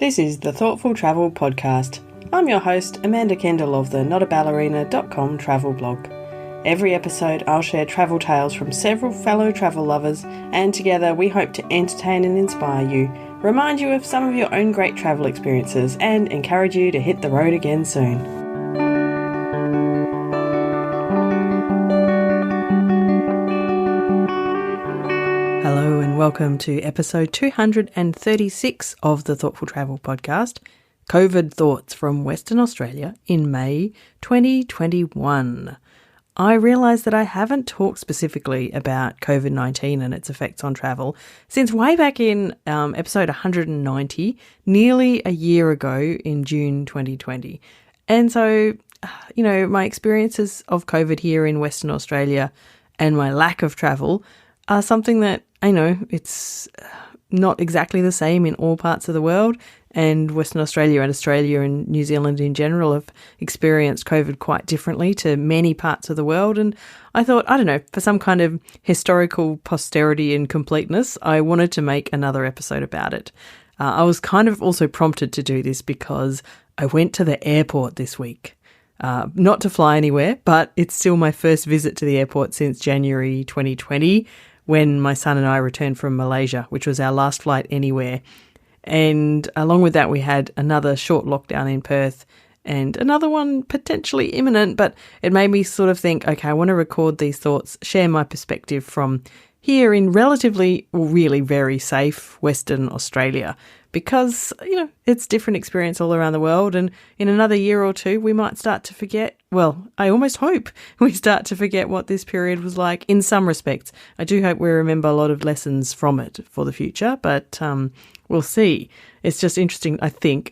This is the Thoughtful Travel Podcast. I'm your host, Amanda Kendall of the notaballerina.com travel blog. Every episode I'll share travel tales from several fellow travel lovers, and together we hope to entertain and inspire you, remind you of some of your own great travel experiences, and encourage you to hit the road again soon. Hello and welcome to episode 236 of the Thoughtful Travel Podcast, COVID Thoughts from Western Australia in May 2021. I realise that I haven't talked specifically about COVID-19 and its effects on travel since way back in episode 190, nearly a year ago in June 2020. And so, my experiences of COVID here in Western Australia and my lack of travel are something that I know it's not exactly the same in all parts of the world, and Western Australia and Australia and New Zealand in general have experienced COVID quite differently to many parts of the world. And I thought, for some kind of historical posterity and completeness, I wanted to make another episode about it. I was kind of also prompted to do this because I went to the airport this week. Not to fly anywhere, but it's still my first visit to the airport since January 2020, when my son and I returned from Malaysia, which was our last flight anywhere. And along with that, we had another short lockdown in Perth and another one potentially imminent, but it made me sort of think, okay, I want to record these thoughts, share my perspective from here in relatively, or really very safe Western Australia, because, it's different experience all around the world. And in another year or two, we might start to forget, well, I almost hope we start to forget what this period was like in some respects. I do hope we remember a lot of lessons from it for the future, but we'll see. It's just interesting, I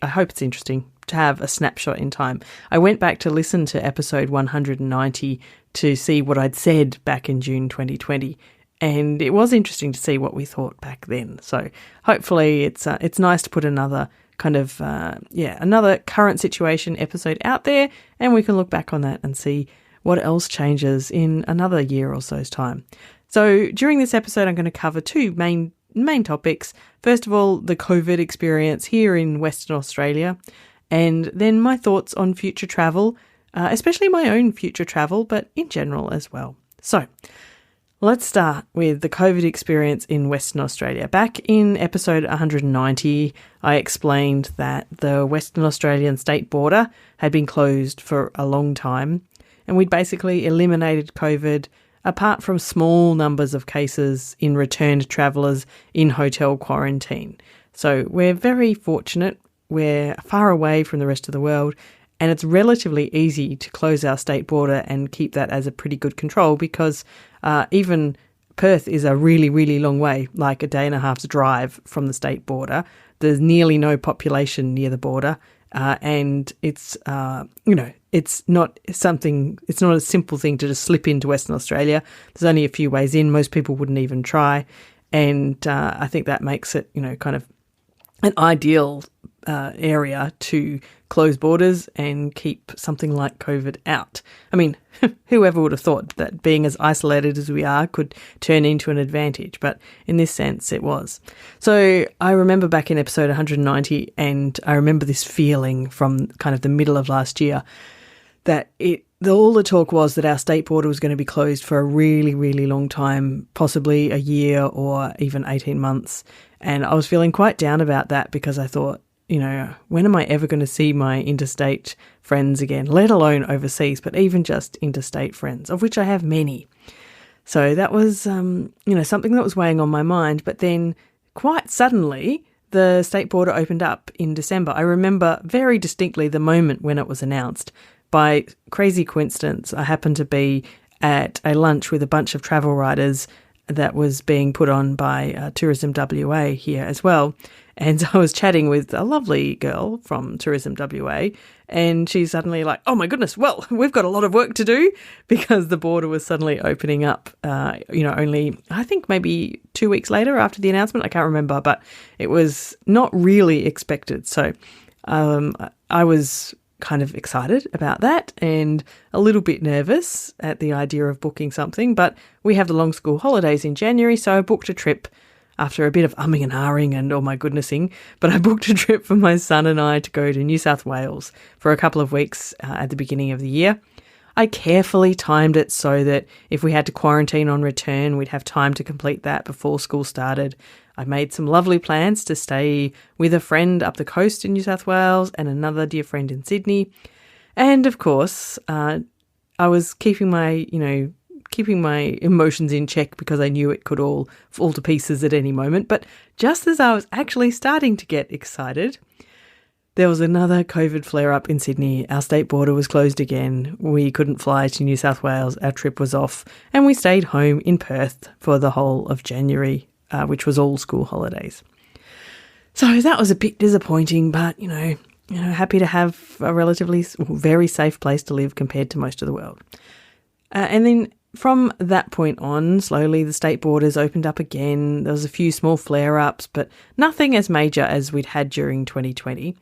hope it's interesting to have a snapshot in time. I went back to listen to episode 190 to see what I'd said back in June 2020. And it was interesting to see what we thought back then. So hopefully it's nice to put another kind of, another current situation episode out there, and we can look back on that and see what else changes in another year or so's time. So during this episode, I'm going to cover two main topics. First of all, the COVID experience here in Western Australia, and then my thoughts on future travel, especially my own future travel, but in general as well. So let's start with the COVID experience in Western Australia. Back in episode 190, I explained that the Western Australian state border had been closed for a long time, and we'd basically eliminated COVID apart from small numbers of cases in returned travellers in hotel quarantine. So we're very fortunate. We're far away from the rest of the world, and it's relatively easy to close our state border and keep that as a pretty good control because even Perth is a really, really long way, like a day and a half's drive from the state border. There's nearly no population near the border, and it's not a simple thing to just slip into Western Australia. There's only a few ways in. Most people wouldn't even try, and I think that makes it, kind of an ideal area to close borders and keep something like COVID out. I mean, whoever would have thought that being as isolated as we are could turn into an advantage, but in this sense it was. So I remember back in episode 190, and I remember this feeling from kind of the middle of last year that all the talk was that our state border was going to be closed for a really, really long time, possibly a year or even 18 months. And I was feeling quite down about that because I thought, when am I ever going to see my interstate friends again, let alone overseas, but even just interstate friends, of which I have many. So that was, something that was weighing on my mind. But then quite suddenly, the state border opened up in December. I remember very distinctly the moment when it was announced. By crazy coincidence, I happened to be at a lunch with a bunch of travel writers that was being put on by Tourism WA here as well. And I was chatting with a lovely girl from Tourism WA, and she's suddenly like, oh my goodness, well, we've got a lot of work to do, because the border was suddenly opening up, only, I think maybe 2 weeks later after the announcement. I can't remember, but it was not really expected. So I was kind of excited about that and a little bit nervous at the idea of booking something, but we have the long school holidays in January, so I booked a trip after a bit of umming and ahhing and oh my goodnessing, but I booked a trip for my son and I to go to New South Wales for a couple of weeks at the beginning of the year. I carefully timed it so that if we had to quarantine on return, we'd have time to complete that before school started. I made some lovely plans to stay with a friend up the coast in New South Wales and another dear friend in Sydney. And of course, I was keeping my emotions in check because I knew it could all fall to pieces at any moment. But just as I was actually starting to get excited, there was another COVID flare-up in Sydney. Our state border was closed again. We couldn't fly to New South Wales. Our trip was off. And we stayed home in Perth for the whole of January, which was all school holidays. So that was a bit disappointing, but, happy to have a relatively very safe place to live compared to most of the world. And then from that point on, slowly the state borders opened up again. There was a few small flare-ups, but nothing as major as we'd had during 2020.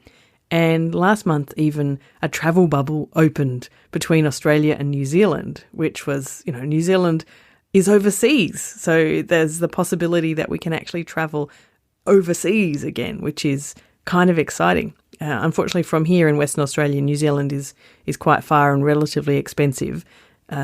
And last month, even a travel bubble opened between Australia and New Zealand, which was, New Zealand is overseas. So there's the possibility that we can actually travel overseas again, which is kind of exciting. Unfortunately, from here in Western Australia, New Zealand is quite far and relatively expensive.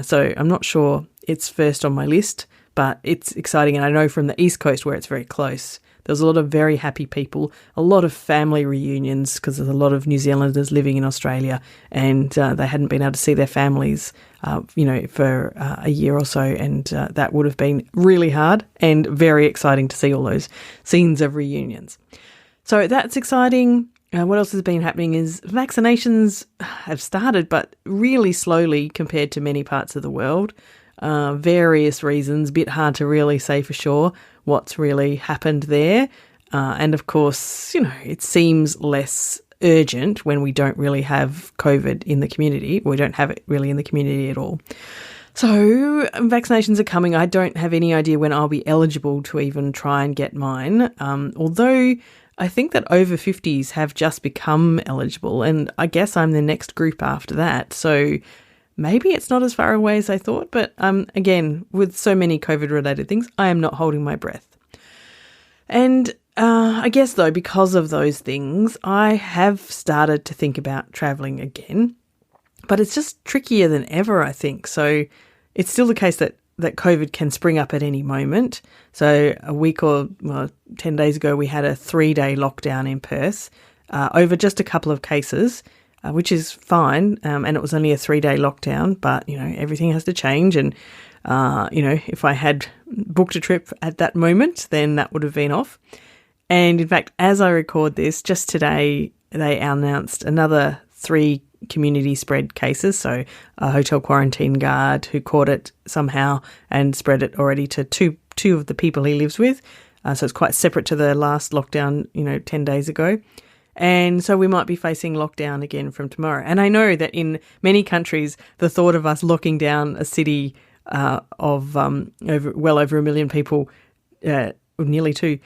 So I'm not sure it's first on my list, but it's exciting. And I know from the East Coast where it's very close, there's a lot of very happy people, a lot of family reunions because there's a lot of New Zealanders living in Australia and they hadn't been able to see their families, for a year or so. And that would have been really hard and very exciting to see all those scenes of reunions. So that's exciting. What else has been happening is vaccinations have started, but really slowly compared to many parts of the world. Various reasons, a bit hard to really say for sure what's really happened there. And of course, it seems less urgent when we don't really have COVID in the community. We don't have it really in the community at all. So vaccinations are coming. I don't have any idea when I'll be eligible to even try and get mine. Although I think that over 50s have just become eligible, and I guess I'm the next group after that. So maybe it's not as far away as I thought, but again, with so many COVID-related things, I am not holding my breath. And I guess, though, because of those things, I have started to think about travelling again, but it's just trickier than ever, I think. So it's still the case that COVID can spring up at any moment. So 10 days ago, we had a 3-day lockdown in Perth over just a couple of cases, which is fine. And it was only a 3-day lockdown, but, everything has to change. And, if I had booked a trip at that moment, then that would have been off. And in fact, as I record this, just today, they announced another 3 community spread cases. So a hotel quarantine guard who caught it somehow and spread it already to two of the people he lives with. So it's quite separate to the last lockdown, 10 days ago. And so we might be facing lockdown again from tomorrow. And I know that in many countries, the thought of us locking down a city of over 1 million people, nearly 2,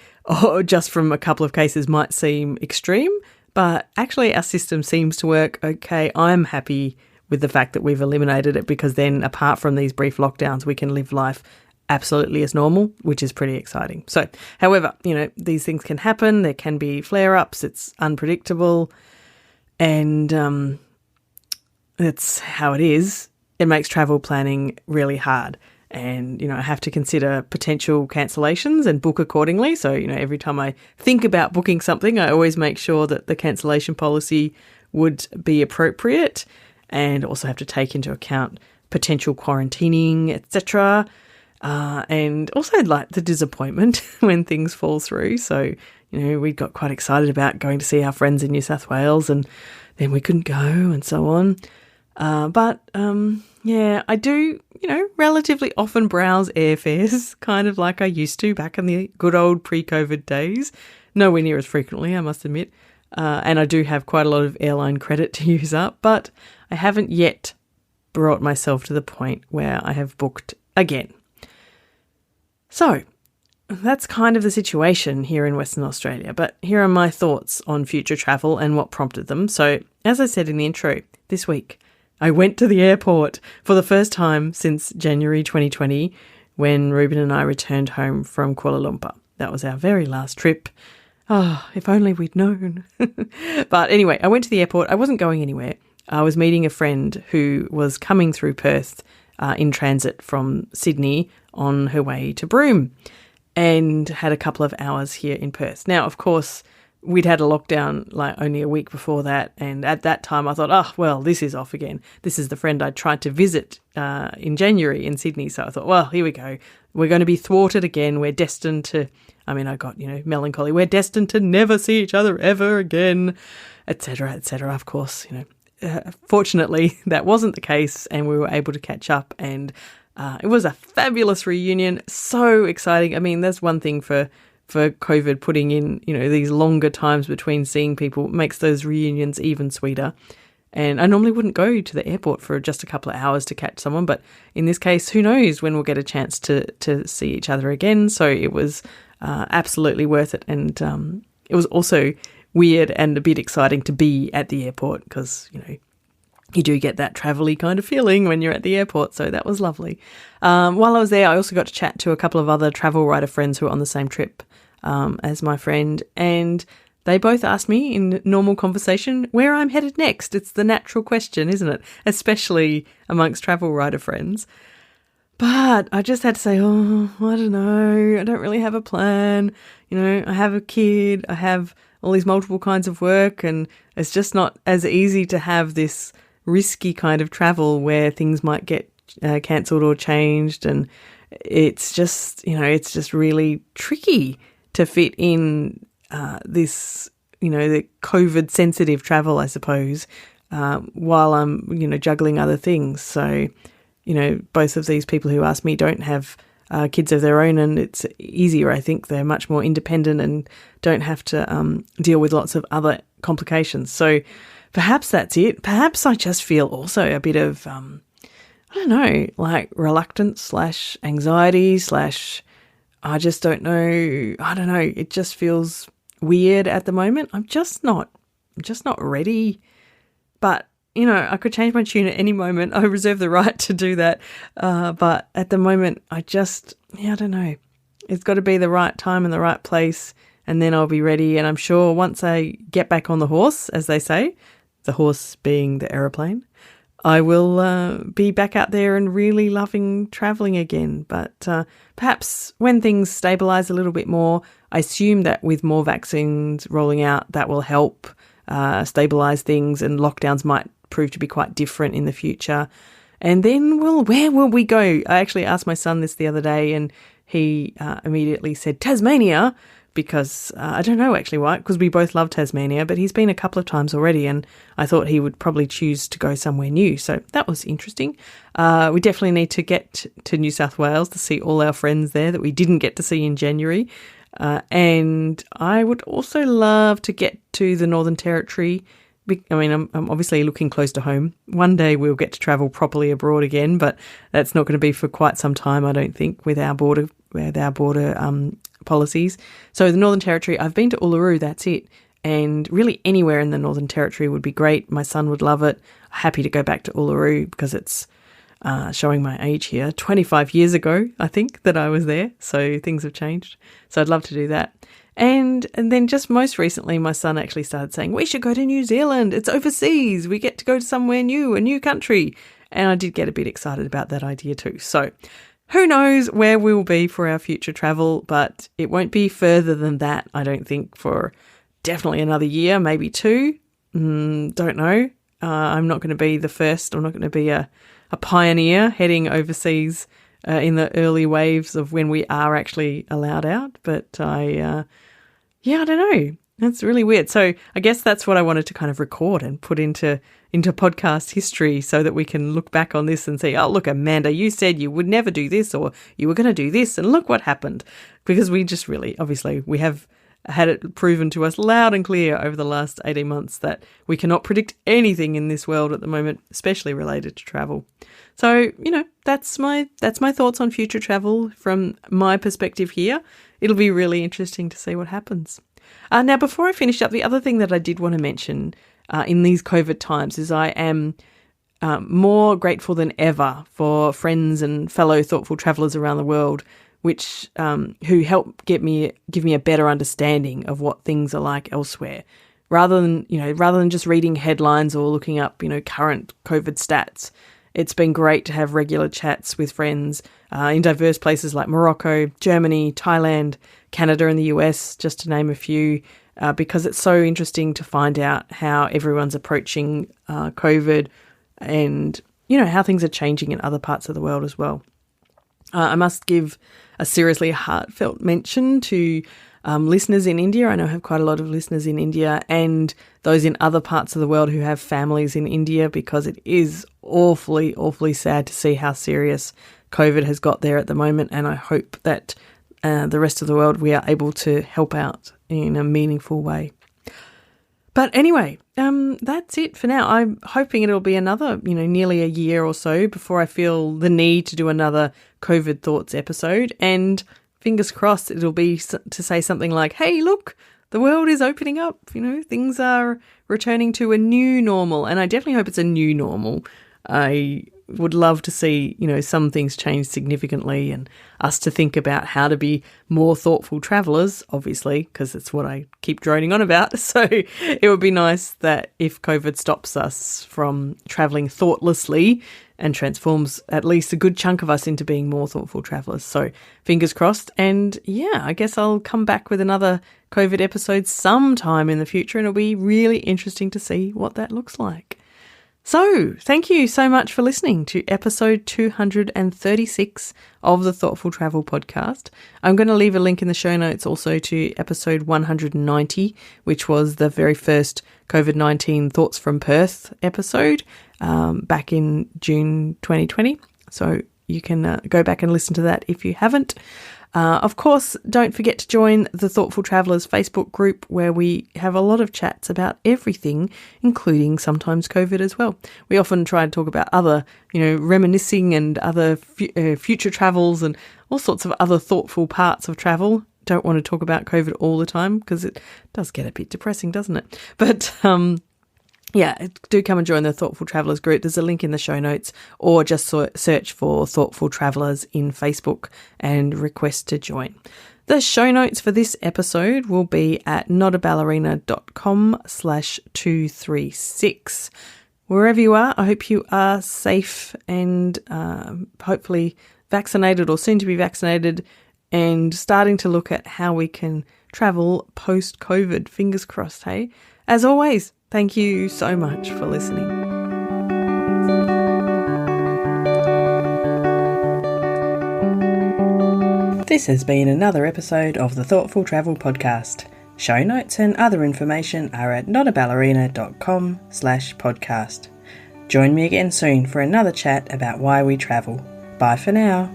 or just from a couple of cases might seem extreme. But actually our system seems to work okay. I'm happy with the fact that we've eliminated it because then apart from these brief lockdowns, we can live life absolutely as normal, which is pretty exciting. So, however, these things can happen. There can be flare-ups. It's unpredictable. And that's how it is. It makes travel planning really hard. And, I have to consider potential cancellations and book accordingly. So, every time I think about booking something, I always make sure that the cancellation policy would be appropriate and also have to take into account potential quarantining, etc. And also like the disappointment when things fall through. So, we got quite excited about going to see our friends in New South Wales and then we couldn't go and so on. Yeah, I do, relatively often browse airfares, kind of like I used to back in the good old pre-COVID days. Nowhere near as frequently, I must admit. And I do have quite a lot of airline credit to use up, but I haven't yet brought myself to the point where I have booked again. So that's kind of the situation here in Western Australia, but here are my thoughts on future travel and what prompted them. So as I said in the intro, this week, I went to the airport for the first time since January 2020 when Ruben and I returned home from Kuala Lumpur. That was our very last trip. Oh, if only we'd known. But anyway, I went to the airport. I wasn't going anywhere. I was meeting a friend who was coming through Perth in transit from Sydney on her way to Broome, and had a couple of hours here in Perth. Now, of course, we'd had a lockdown like only a week before that, and at that time I thought, oh, well, this is off again. This is the friend I tried to visit in January in Sydney, so I thought, well, here we go. We're going to be thwarted again. We're destined to, I got, melancholy. We're destined to never see each other ever again, etc., etc. Of course, fortunately, that wasn't the case, and we were able to catch up, and it was a fabulous reunion. So exciting. I mean, that's one thing for COVID, putting in, these longer times between seeing people makes those reunions even sweeter. And I normally wouldn't go to the airport for just a couple of hours to catch someone, but in this case, who knows when we'll get a chance to see each other again. So it was absolutely worth it. And it was also weird and a bit exciting to be at the airport because, you do get that travel-y kind of feeling when you're at the airport, so that was lovely. While I was there, I also got to chat to a couple of other travel writer friends who were on the same trip as my friend, and they both asked me in normal conversation where I'm headed next. It's the natural question, isn't it? Especially amongst travel writer friends. But I just had to say, I don't know. I don't really have a plan. I have a kid. I have all these multiple kinds of work, and it's just not as easy to have this risky kind of travel where things might get cancelled or changed, and it's just really tricky to fit in this the COVID sensitive travel, I suppose, while I'm juggling other things. So both of these people who asked me don't have kids of their own, and it's easier. I think they're much more independent and don't have to deal with lots of other complications. So perhaps that's it. Perhaps I just feel also a bit of, reluctance / anxiety / I just don't know. I don't know. It just feels weird at the moment. I'm just not ready. But, I could change my tune at any moment. I reserve the right to do that. But at the moment, I don't know. It's got to be the right time and the right place, and then I'll be ready. And I'm sure once I get back on the horse, as they say, the horse being the aeroplane, I will be back out there and really loving travelling again. But perhaps when things stabilise a little bit more, I assume that with more vaccines rolling out, that will help stabilise things, and lockdowns might prove to be quite different in the future. And then, where will we go? I actually asked my son this the other day, and he immediately said Tasmania, because I don't know actually why, because we both love Tasmania, but he's been a couple of times already, and I thought he would probably choose to go somewhere new. So that was interesting. We definitely need to get to New South Wales to see all our friends there that we didn't get to see in January. And I would also love to get to the Northern Territory. I'm obviously looking close to home. One day we'll get to travel properly abroad again, but that's not going to be for quite some time, I don't think, with our border policies. So the Northern Territory, I've been to Uluru, that's it. And really anywhere in the Northern Territory would be great. My son would love it. Happy to go back to Uluru because it's showing my age here. 25 years ago, I think, that I was there. So things have changed. So I'd love to do that. And then just most recently, my son actually started saying, we should go to New Zealand. It's overseas. We get to go to somewhere new, a new country. And I did get a bit excited about that idea too. So who knows where we'll be for our future travel, but it won't be further than that, I don't think, for definitely another year, maybe 2. Don't know. I'm not going to be the first. I'm not going to be a pioneer heading overseas in the early waves of when we are actually allowed out. But I don't know. That's really weird. So I guess that's what I wanted to kind of record and put into podcast history so that we can look back on this and say, oh, look, Amanda, you said you would never do this, or you were going to do this, and look what happened. Because we just really, obviously, we have had it proven to us loud and clear over the last 18 months that we cannot predict anything in this world at the moment, especially related to travel. So, that's my thoughts on future travel from my perspective here. It'll be really interesting to see what happens. Now, before I finish up, the other thing that I did want to mention in these COVID times is I am more grateful than ever for friends and fellow thoughtful travellers around the world. which who help give me a better understanding of what things are like elsewhere, rather than just reading headlines or looking up current COVID stats. It's been great to have regular chats with friends in diverse places like Morocco, Germany, Thailand, Canada and the US, just to name a few, because it's so interesting to find out how everyone's approaching COVID and, how things are changing in other parts of the world as well. I must give a seriously heartfelt mention to listeners in India. I know I have quite a lot of listeners in India and those in other parts of the world who have families in India, because it is awfully, awfully sad to see how serious COVID has got there at the moment. And I hope that the rest of the world, we are able to help out in a meaningful way. But anyway, that's it for now. I'm hoping it'll be another, nearly a year or so before I feel the need to do another COVID Thoughts episode. And fingers crossed it'll be to say something like, hey, look, the world is opening up. Things are returning to a new normal. And I definitely hope it's a new normal. I would love to see, some things change significantly and us to think about how to be more thoughtful travellers, obviously, because it's what I keep droning on about. So it would be nice that if COVID stops us from travelling thoughtlessly and transforms at least a good chunk of us into being more thoughtful travellers. So fingers crossed. And yeah, I guess I'll come back with another COVID episode sometime in the future, and it'll be really interesting to see what that looks like. So, thank you so much for listening to episode 236 of the Thoughtful Travel podcast. I'm going to leave a link in the show notes also to episode 190, which was the very first COVID-19 Thoughts from Perth episode back in June 2020. So you can go back and listen to that if you haven't. Of course, don't forget to join the Thoughtful Travellers Facebook group, where we have a lot of chats about everything, including sometimes COVID as well. We often try to talk about other, reminiscing and other future travels and all sorts of other thoughtful parts of travel. Don't want to talk about COVID all the time because it does get a bit depressing, doesn't it? But yeah, do come and join the Thoughtful Travellers group. There's a link in the show notes, or just search for Thoughtful Travellers in Facebook and request to join. The show notes for this episode will be at notaballerina.com/236. Wherever you are, I hope you are safe and hopefully vaccinated or soon to be vaccinated, and starting to look at how we can travel post-COVID. Fingers crossed, hey? As always, thank you so much for listening. This has been another episode of the Thoughtful Travel podcast. Show notes and other information are at notaballerina.com/podcast. Join me again soon for another chat about why we travel. Bye for now.